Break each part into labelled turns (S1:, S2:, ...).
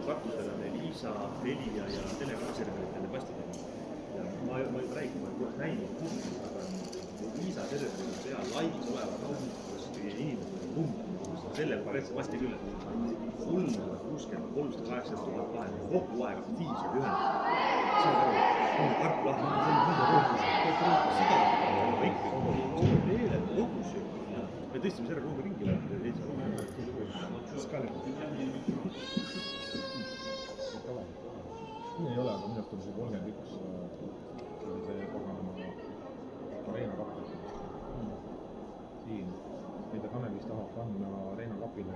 S1: katusel on Elisa, Telia ja Telekom serveritele pastidega. Ja ma räägin, ma olen näinud kuskil, aga Elisa serverid on seal laivis olevad inimesed number, selle konkreetse pasti küll. 360, 380 000 vahel, kogu aeg aktiivselt ühendab. Saad aru, on karp lahti, see on mõnda rohkus, seda meeled lõpus ju. Me tõstsime selle ruumi ringi, skaalib.
S2: Nii ei ole, aga minust on see 31 see paganama Reina kapil. Siin, mida Kanelis tahab panna Reina kapile.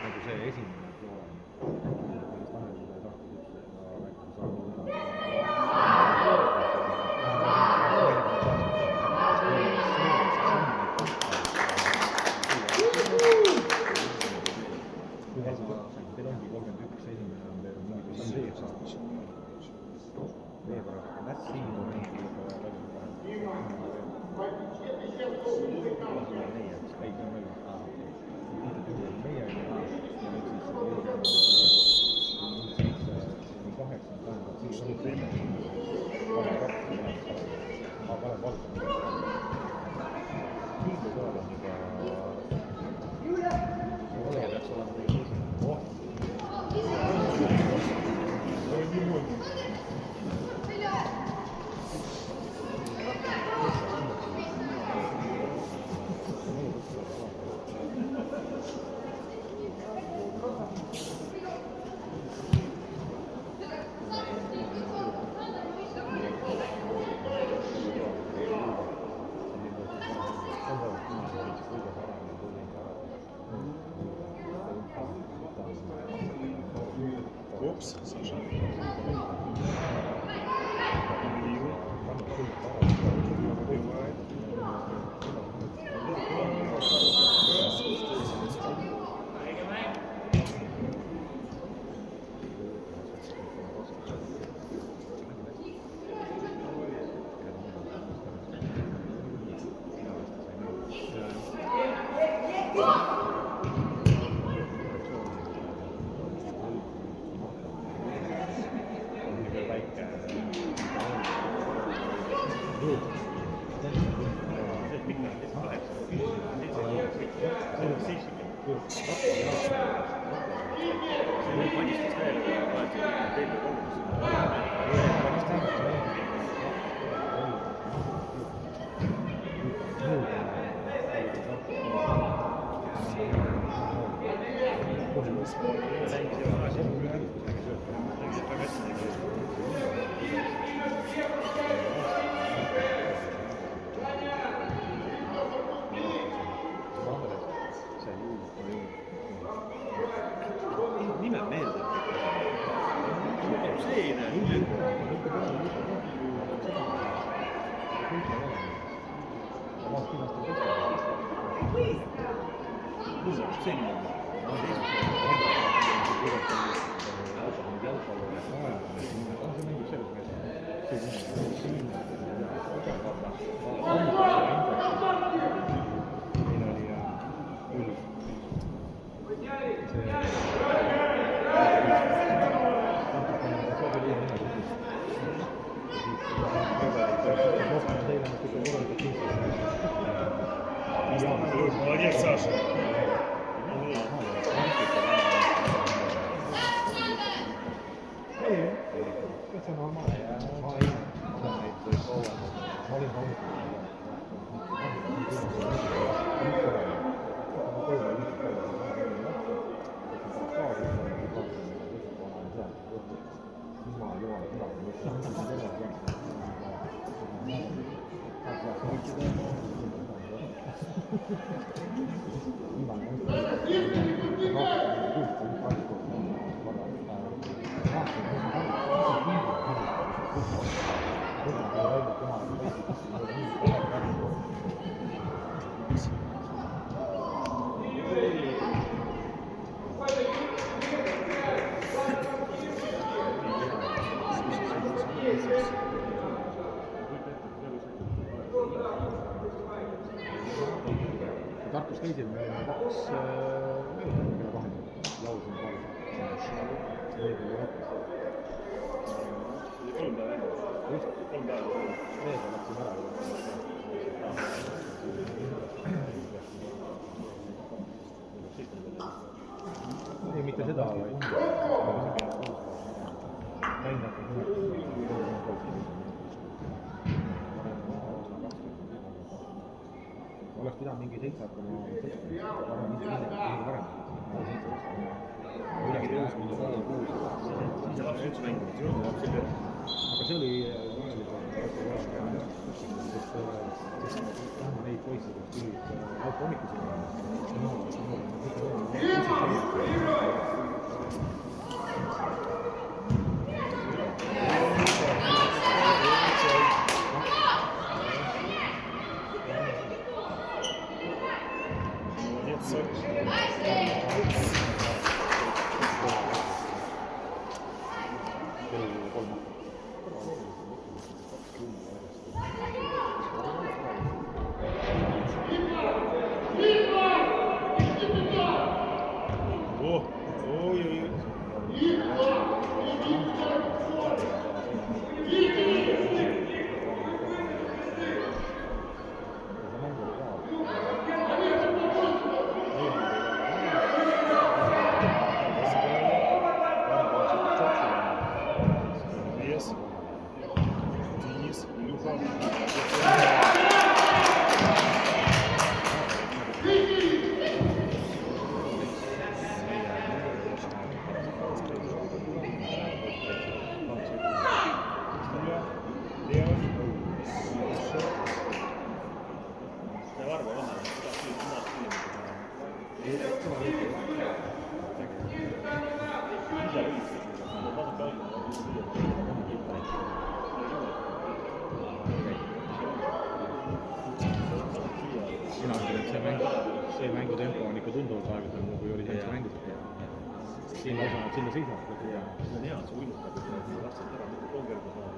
S2: Nagu see esimene poole. Kanelis ei tahta teil ongi 31 esimene on teil mingi veebruar, siin on mingi meie
S1: Ups, Sasha. Молодец, Саша.
S2: Se on normaalia. Mä olin käisin, me olime 2 öösel kella 2 laulsime palve. Reedel Euroopas.
S1: 3 päeva enne.
S2: Just?
S1: 3 päeva enne.
S2: Reedel läksime ära juba. Ei, mitte seda, vaid käin hakkas oleks pidanud mingi 7 hakkama varem ise varem. Midagi tõus mingi pool kuus.
S1: Siis see laps üldse mängib, siis on laps ei pea.
S2: Aga see oli sest vähemalt neid poisse, kes tulid hommikusi. Mina ütlen, et see mängutempo on ikka tunduvalt aeglasem, kui oli sellist mängus. Siin lausa nad sinna seisavad.
S1: See on hea, see uinutab, et need lapsed ära, mitte kongerda saavad.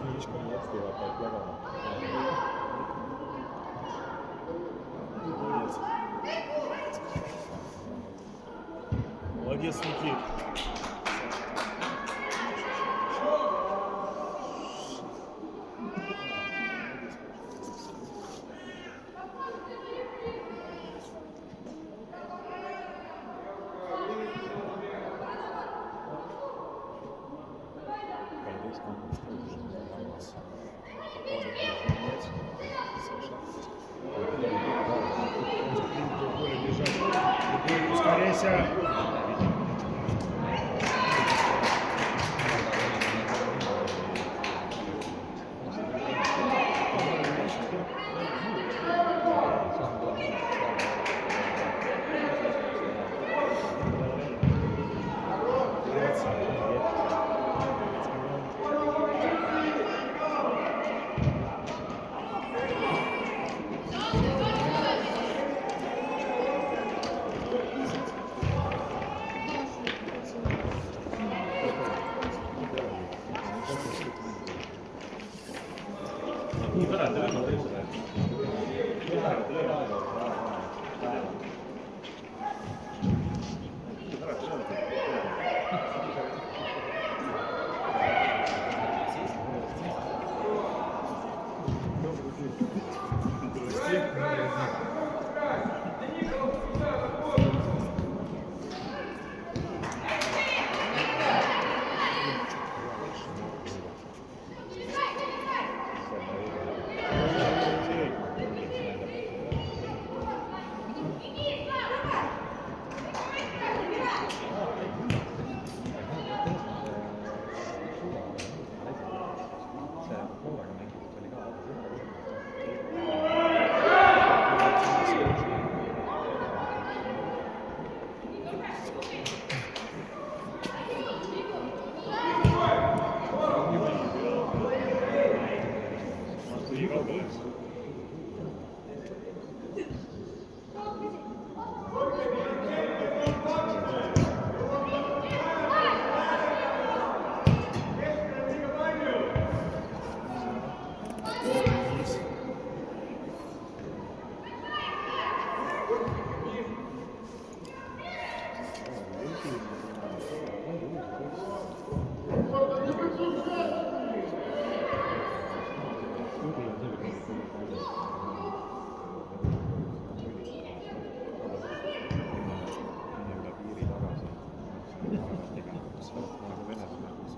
S2: Ühiskonna lapsi vaata, et jagama.
S3: Молодец, Никит. Ускоряйся.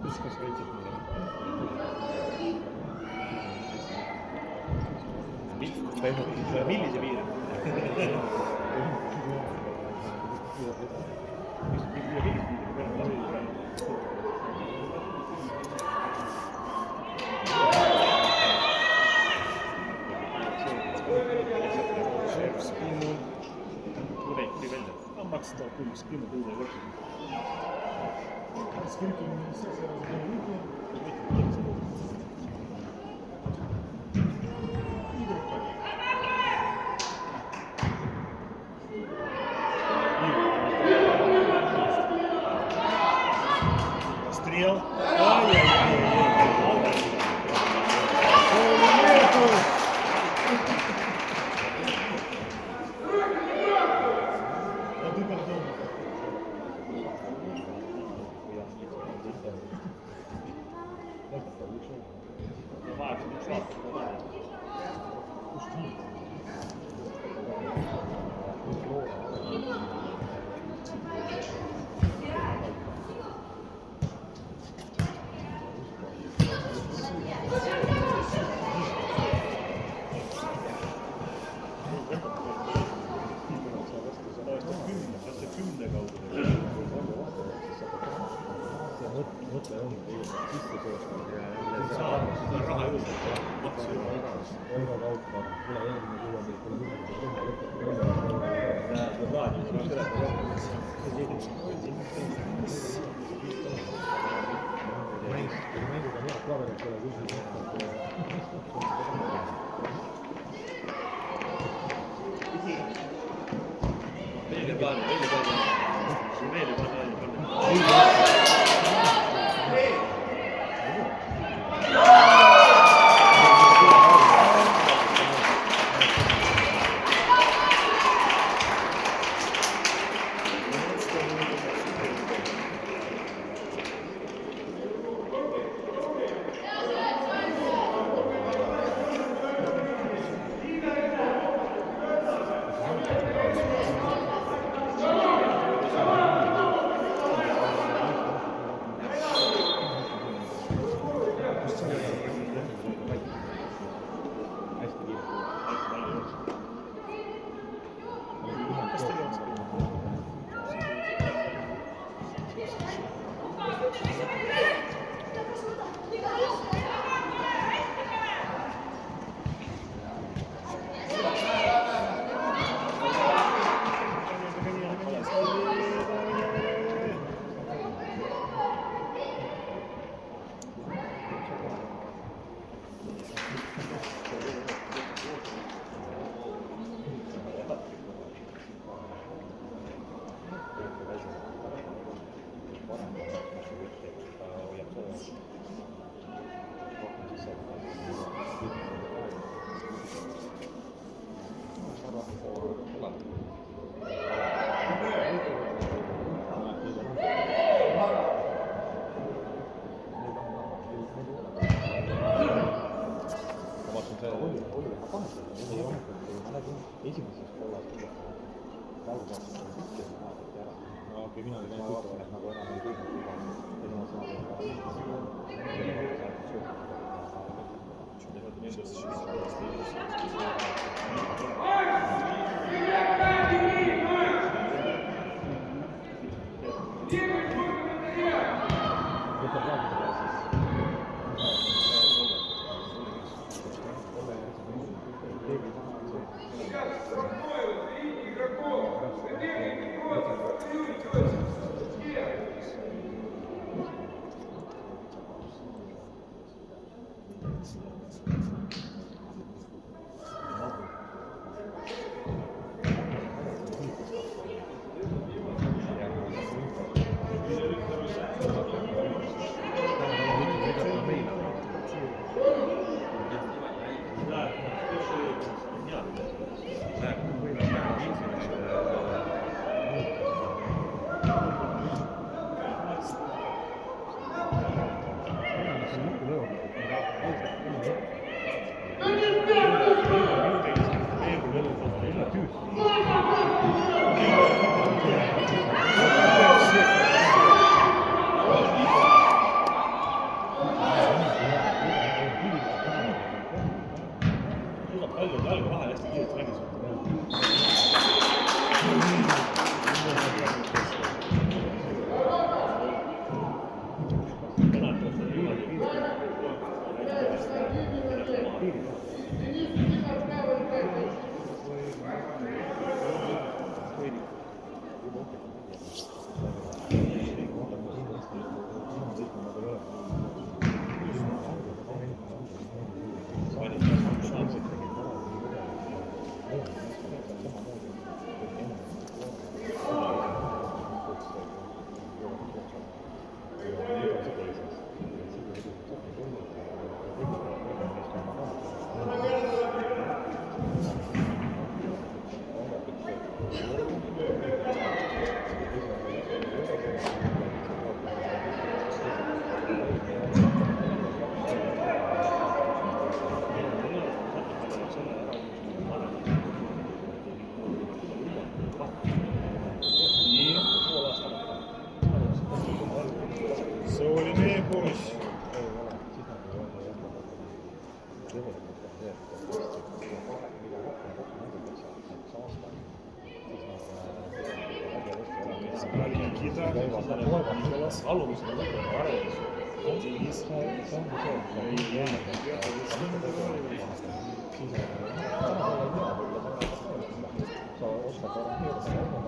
S2: viskas kaitset mulle.
S1: millise piiri?
S3: Max-ta küll skimmu puudu ei võtnud. Skimmu on see võtnud. Стрел.
S2: Esimeses pollas talvuvaatas ütlesin vaadati ära. No okei, mina olin ainult ütlesin, et nagu enam ei teinud juba.
S3: Nikita, Nikolas, alumisel lõpul arenes. Tigis.
S2: sa oskad orienteeruda,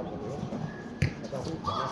S2: lapsed ei oska.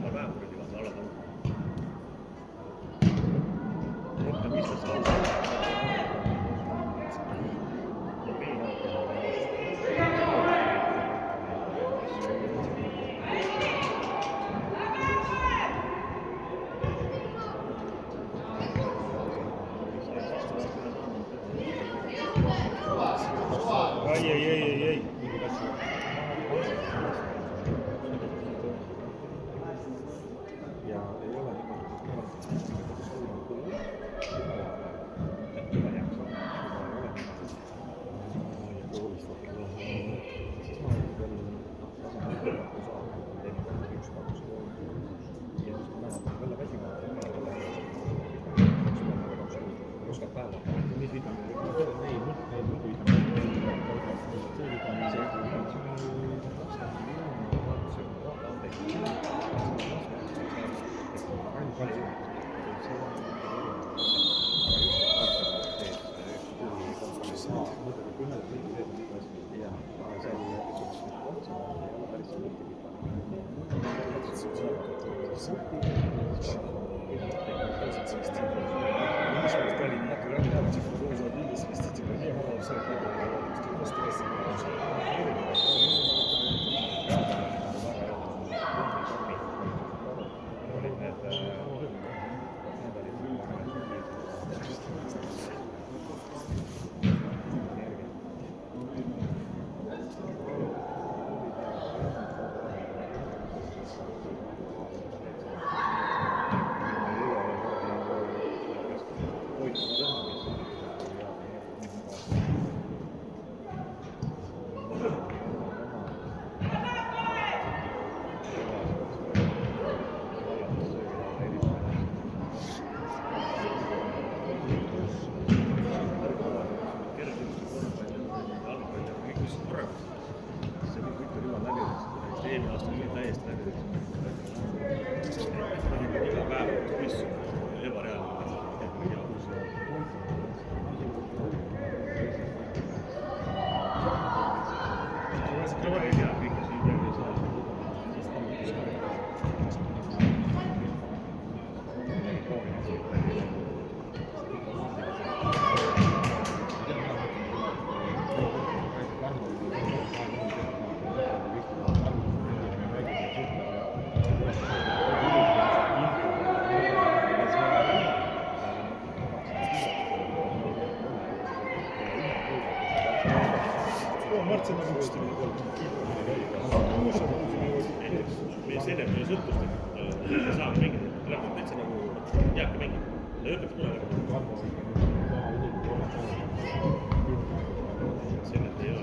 S2: Ma tahan
S1: võistlused korraga. see kõik oli juba läbi, eelmine aasta oli täiesti läbi. iga päev võistlus ebareaalne. Давай, я
S3: Martin on üks tuli kolm.
S1: meie sellega ei sõltust, et me saame mängida. Läheb täitsa nagu jääbki mängida. Ta õpeb tuleviku. Sellest ei ole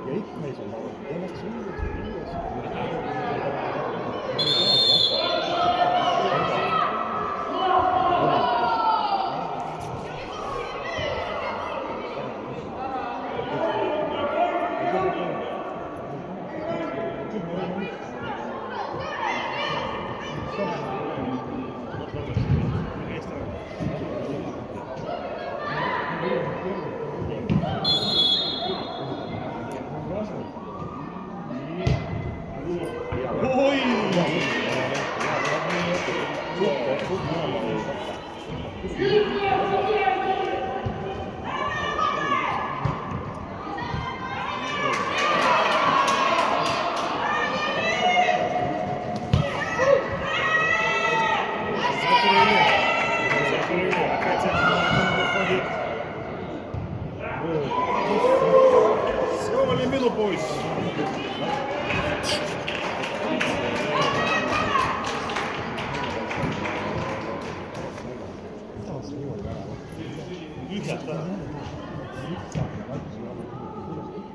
S3: ja ikka ei saa ennast Сховали мину поїзд.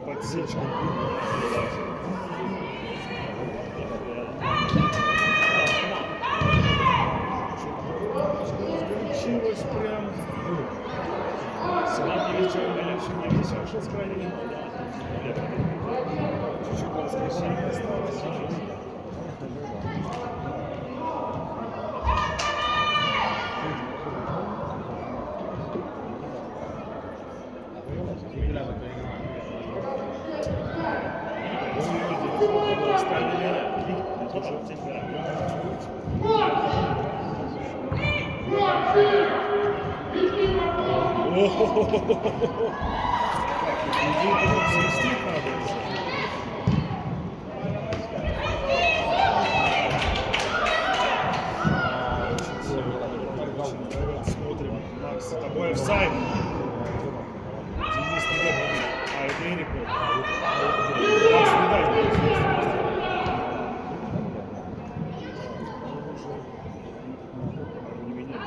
S3: Подсечка. Включилось прям. Смотрите, что не все справили. Чуть-чуть воскрешение осталось. Смотрим, Макс, с тобой офсайд. Денис не дай, а это Эрик был. Макс не дай. Не меня.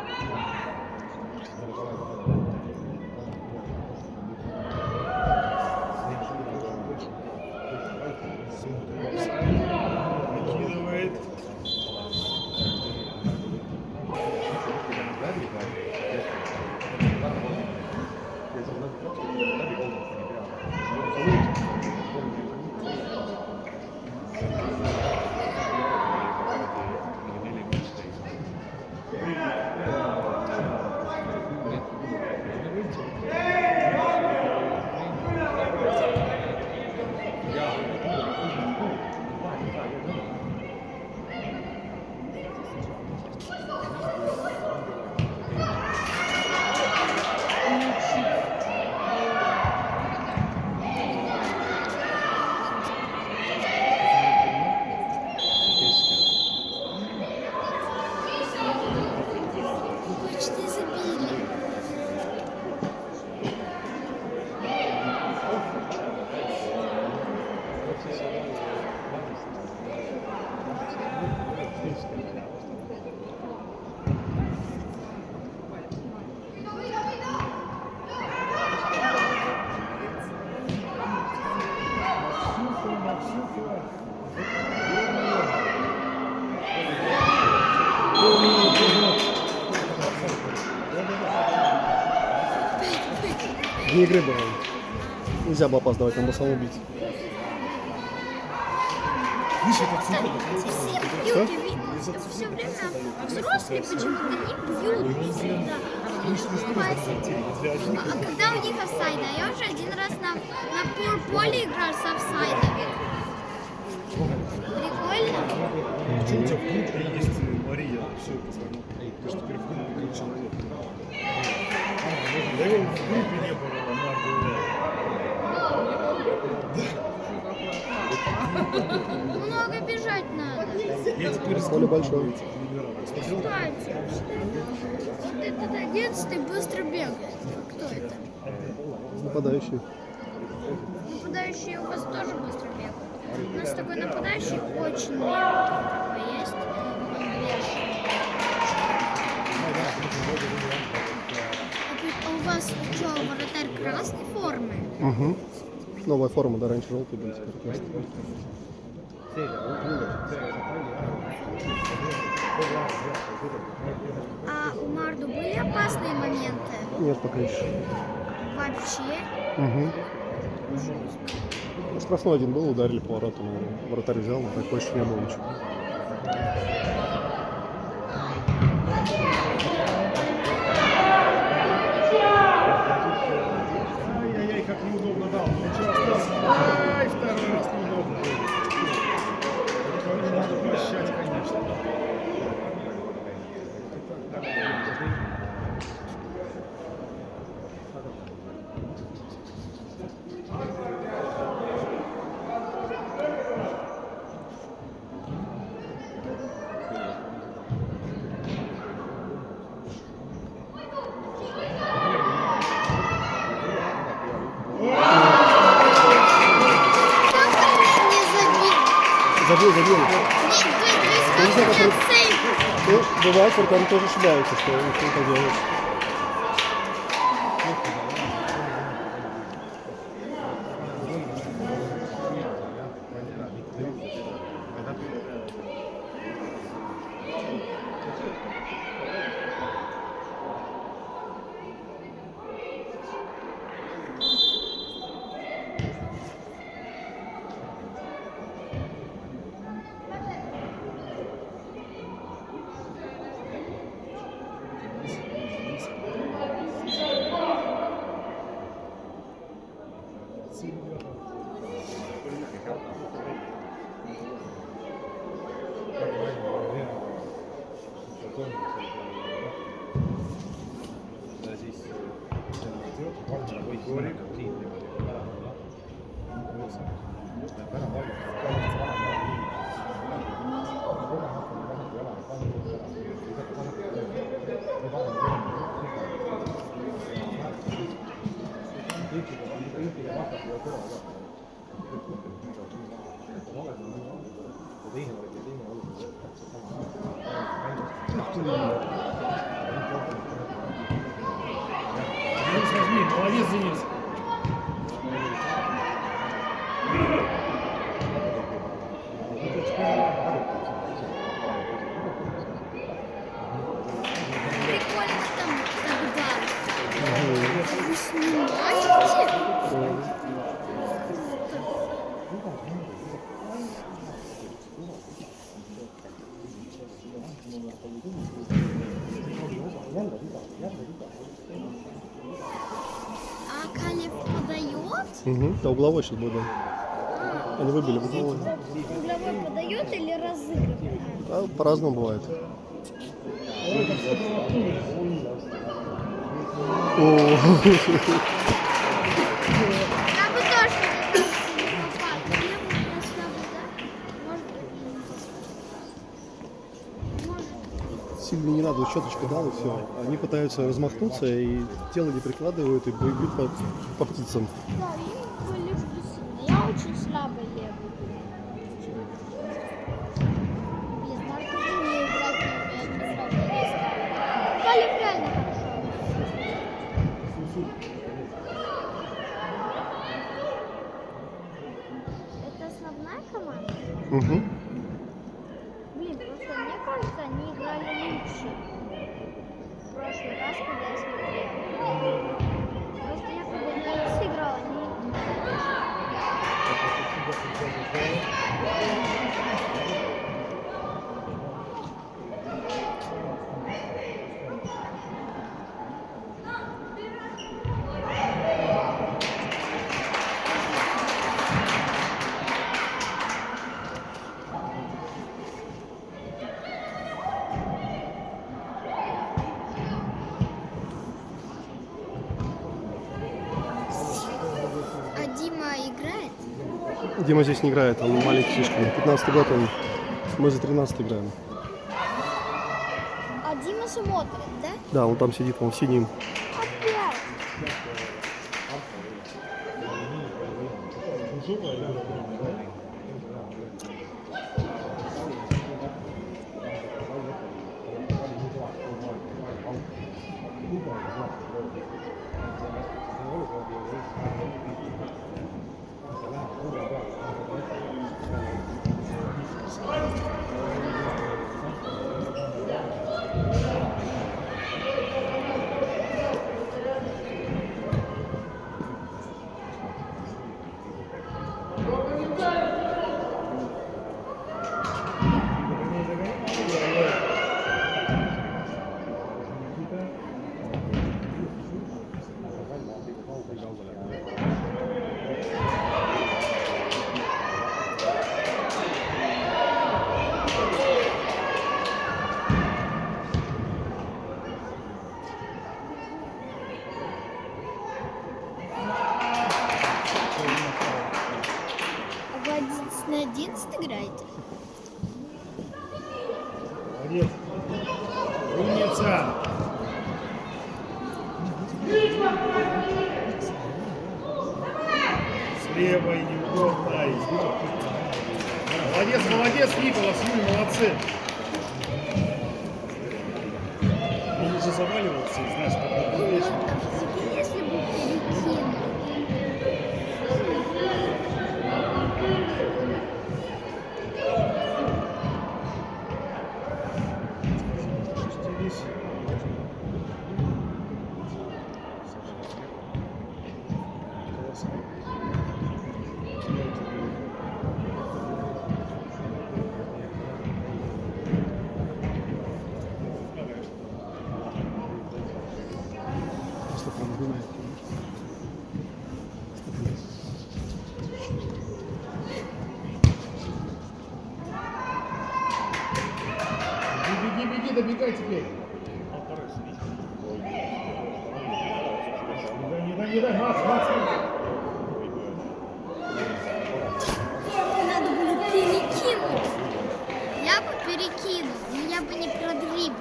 S4: Вне игры было. Нельзя было опаздывать, он был самоубийц.
S5: Все пьют, и видно, что все время взрослые почему-то не пьют всегда. А когда у них офсайд? А я уже один раз на поле играл с офсайдом. Прикольно?
S3: Почему у тебя в группе есть Мария? Все, позвонил. Ты же теперь в группе человек. Да его в группе не было на
S5: Много бежать надо.
S3: Я теперь с
S4: Поле
S3: группы
S4: большое.
S5: Кстати, вот этот 11-й быстро бегает. Кто это?
S4: Нападающий.
S5: Нападающие у вас тоже быстро бегают. У нас такой нападающий очень такой есть. Он бешеный. А у вас что, вратарь красной формы?
S4: Угу. Новая форма, да, раньше желтый был, теперь красный.
S5: А у Марду были опасные моменты?
S4: Нет, пока еще.
S5: Вообще?
S4: Угу. Ну, штрафной один был, ударили по вороту, но вратарь взял, но так больше не было ничего.
S3: Ай-яй-яй, как неудобно дал. Ничего остался. Ай, второй раз неудобно. Это надо прощать, конечно.
S5: Не забил.
S4: Забил.
S5: Нет,
S4: Я не знаю, как
S5: нет,
S4: это-
S5: сейф.
S4: Ну, бывает, вратарь тоже ошибаются, что никто не делает.
S3: Денис, возьми. Молодец, Денис.
S5: Прикольно там тогда. Вы снимаете? А Калев подает?
S4: Угу. Да, угловой сейчас будет, да. Они выбили в угловой.
S5: Угловой подает или разыгрывает?
S4: Да, по-разному бывает. О,
S5: Я бы тоже хотела себе попасть. Я бы пошла бы, да? Может,
S4: сильно не надо, щеточку дал и все. Они пытаются размахнуться и тело не прикладывают и бьют по птицам.
S5: да, им были сильно. Я очень слабый левый. Без Марка
S4: Угу.
S5: Блин, просто мне кажется, они играли лучше. В прошлый раз, когда я смотрела. Просто я когда не сыграла, они... А Дима играет?
S4: Дима здесь не играет, он маленький слишком. 15-й год, мы за 13 играем.
S5: А Дима смотрит, да?
S4: Да, он там сидит, он синим.
S5: Опять. А вы 11 на 11 играете?
S3: Молодец. Умница. С левой неудобной. Молодец, молодец, Николас, Юрий, молодцы. Он уже заваливался, знаешь, как
S5: Ну,
S3: вещь.
S5: если бы перекинул.
S3: Беги, беги, добегай теперь. Не дай, Макс, Макс.
S5: Надо было перекинуть. Я бы перекинул, но я бы не продриблил.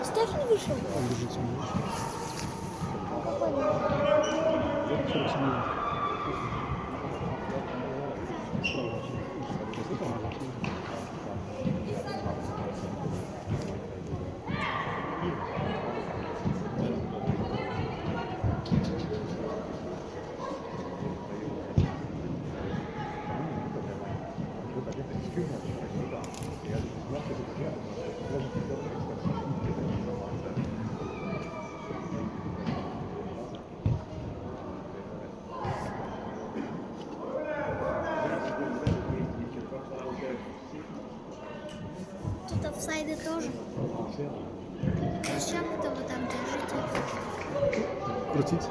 S5: Стефан вышел.
S4: Он бежит с ним.
S5: Тут офсайды тоже. Зачем это вы там держите?
S4: Крутить.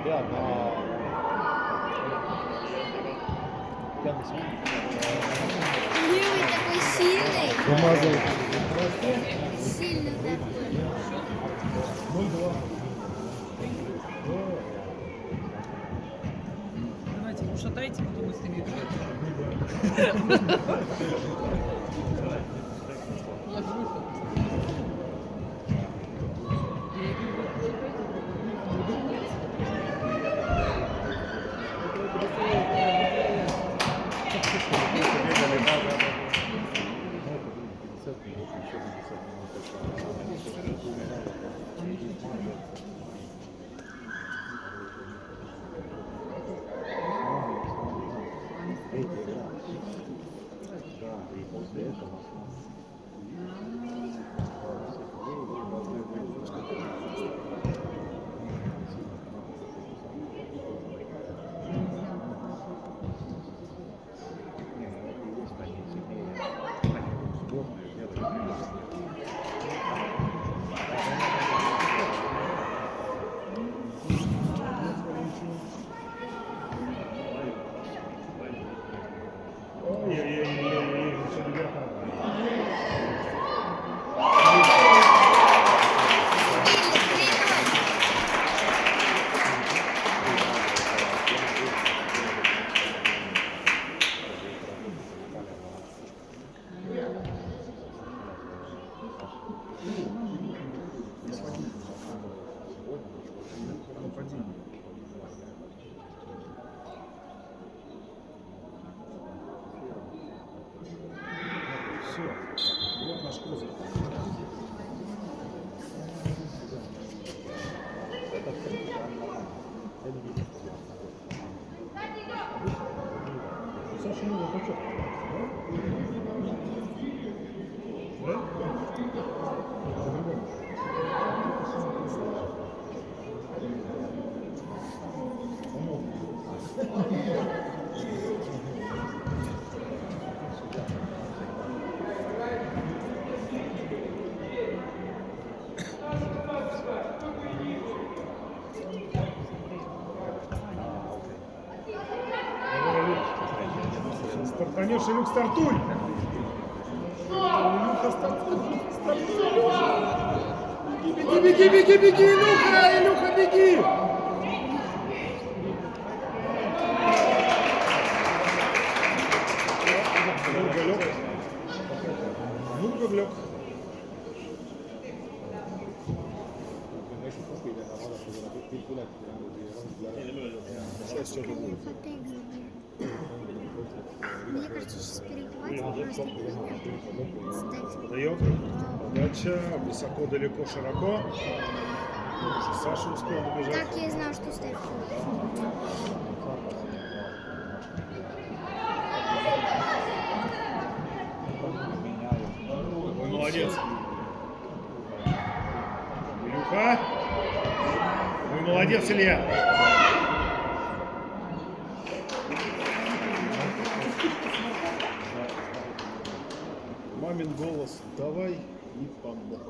S4: tead, ma pean
S5: Левый такой сильный.
S4: помазал.
S5: Сильный такой.
S3: 0-2.
S6: Давайте, ушатайте, потом мы с ними играем. Я же выход.
S3: Ой-ой-ой, все наверх. Все, вот наш козырь. Саша, ну, почему? Да? По-другому. Стартанешь, Илюх, стартуй! Илюха, стартуй! Стартуй, Илюха! Беги, беги, беги, беги, Илюха! Илюха, беги! Нурка лег. Нурка лег. Сейчас что-то будет.
S5: Фотек забыл. Мне кажется, сейчас перехватит просто ставь.
S3: Подает. Подача. Высоко, далеко, широко. Саша успел добежать.
S5: Так я и знал, что ставь.
S3: Ой, молодец. Илюха. Ой, молодец, Илья. Мамин голос. Давай и помог.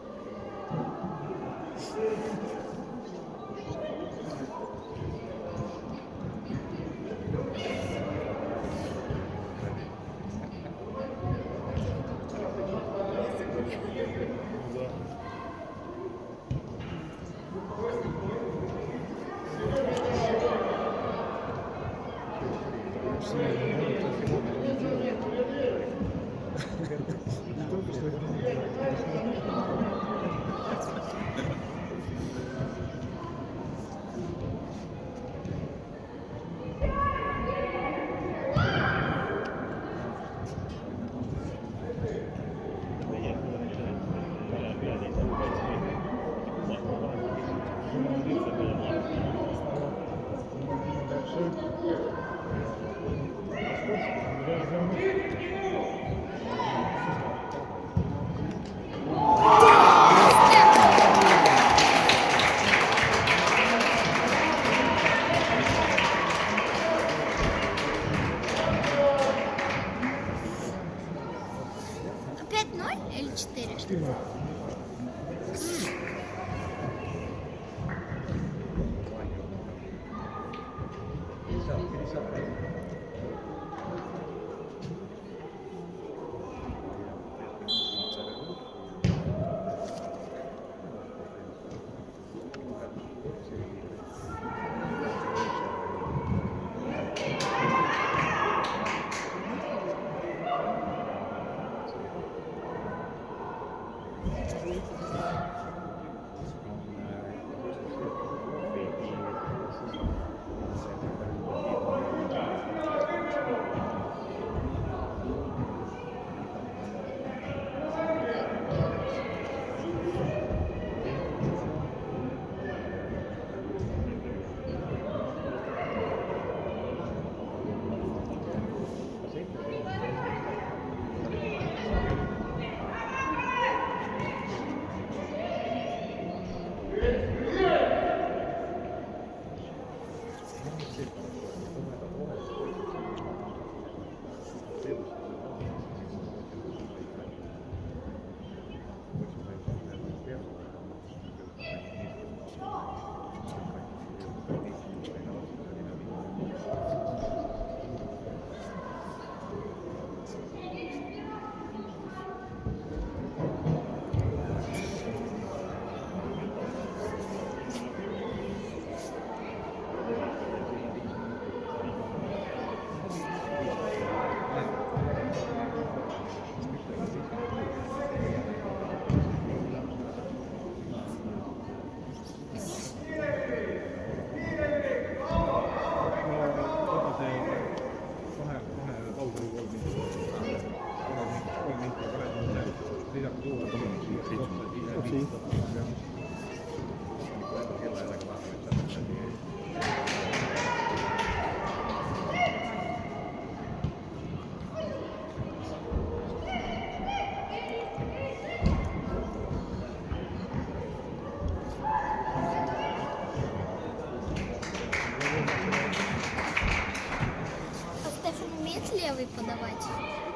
S5: левый подавать.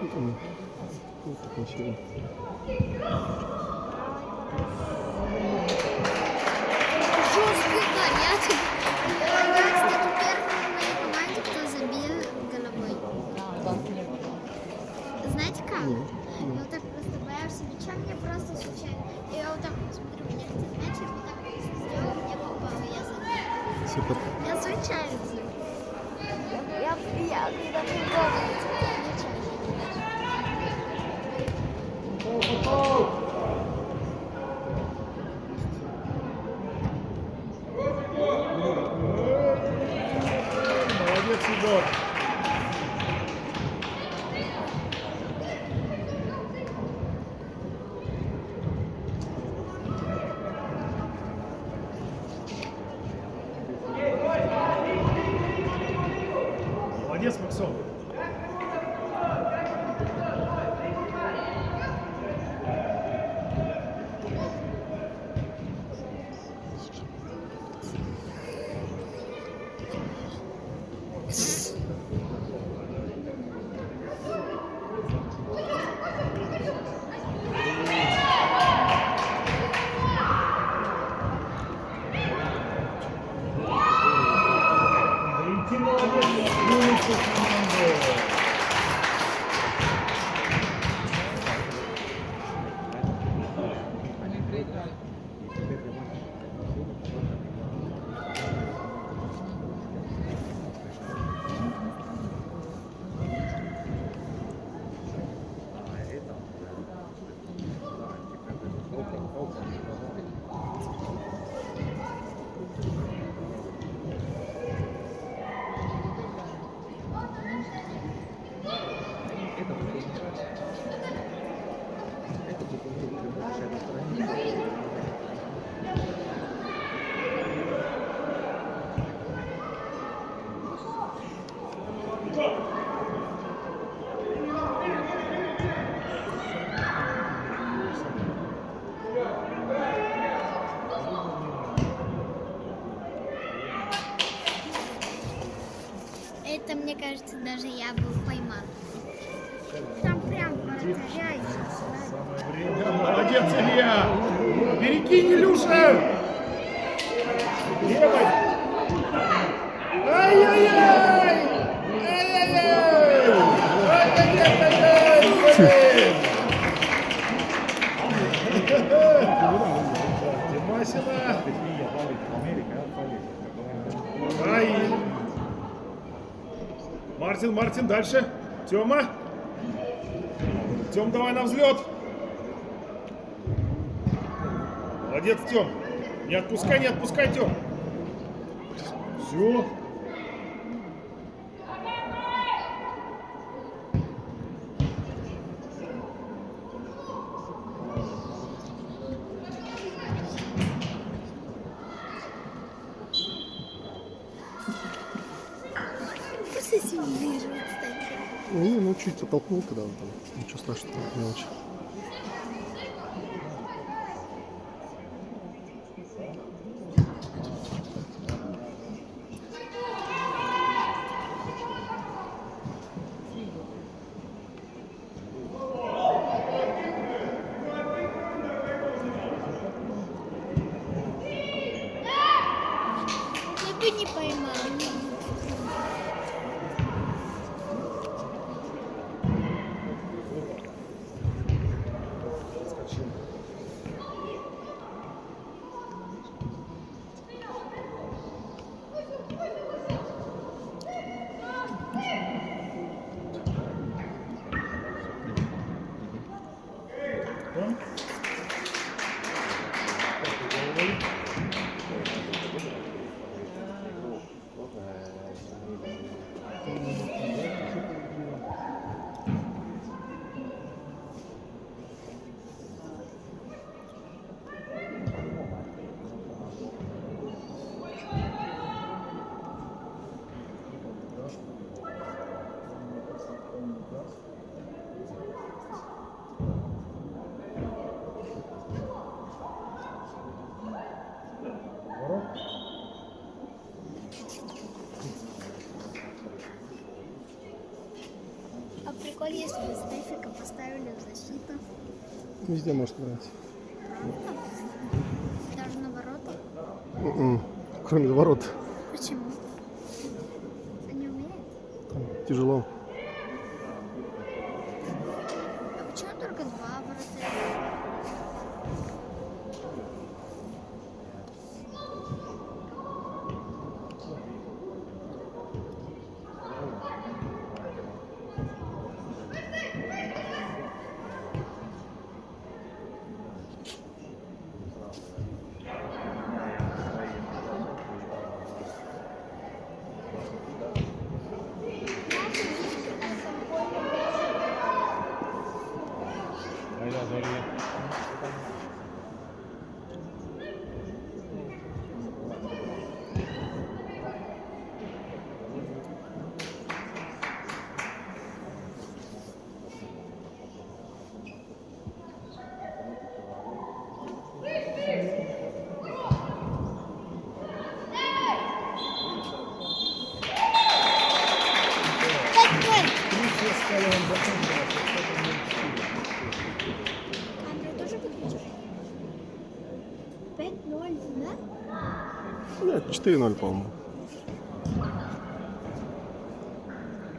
S4: Ну, так ничего.
S5: Жесткий удар. Я, кстати, первый в моей команде, кто забил головой. Знаете как? Я вот так просто боялся мяча, мне просто случайно. Я вот так вот смотрю, у меня этот мяч, я вот так просто сделал, мне попало, я забил.
S4: Супер.
S5: Я случайно забил. Я когда мне голову мяча.
S3: Молодец, Егор. Молодец, Максон. Валентин молодец, умница команды.
S6: Они проиграли.
S5: Это, мне кажется, даже я бы поймал. Там прям вратаря и всё.
S3: Самое время. Молодец, Илья. Перекинь, Илюша. Левой. Ай-яй-яй. Ай-яй-яй. Ай-яй-яй-яй-яй. Димасина. Ай. Мартин, дальше. Тёма. Тём, давай на взлет. Молодец, Тём. Не отпускай, Тём. Все.
S5: Просто сильнее, кстати.
S4: Не, ну чуть оттолкнул когда он там. Ничего страшного, мелочь.
S5: Я бы не поймала. если бы Стефика поставили в защиту,
S4: Везде может играть.
S5: даже на воротах.
S4: Кроме ворот.
S5: Почему? Он не умеет?
S4: Тяжело.
S5: А почему только 2 вратаря?
S2: väljas oli
S5: Андрей тоже выключил? 5-0, да?
S4: Нет, 4-0, по-моему.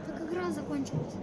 S5: Как игра закончилась?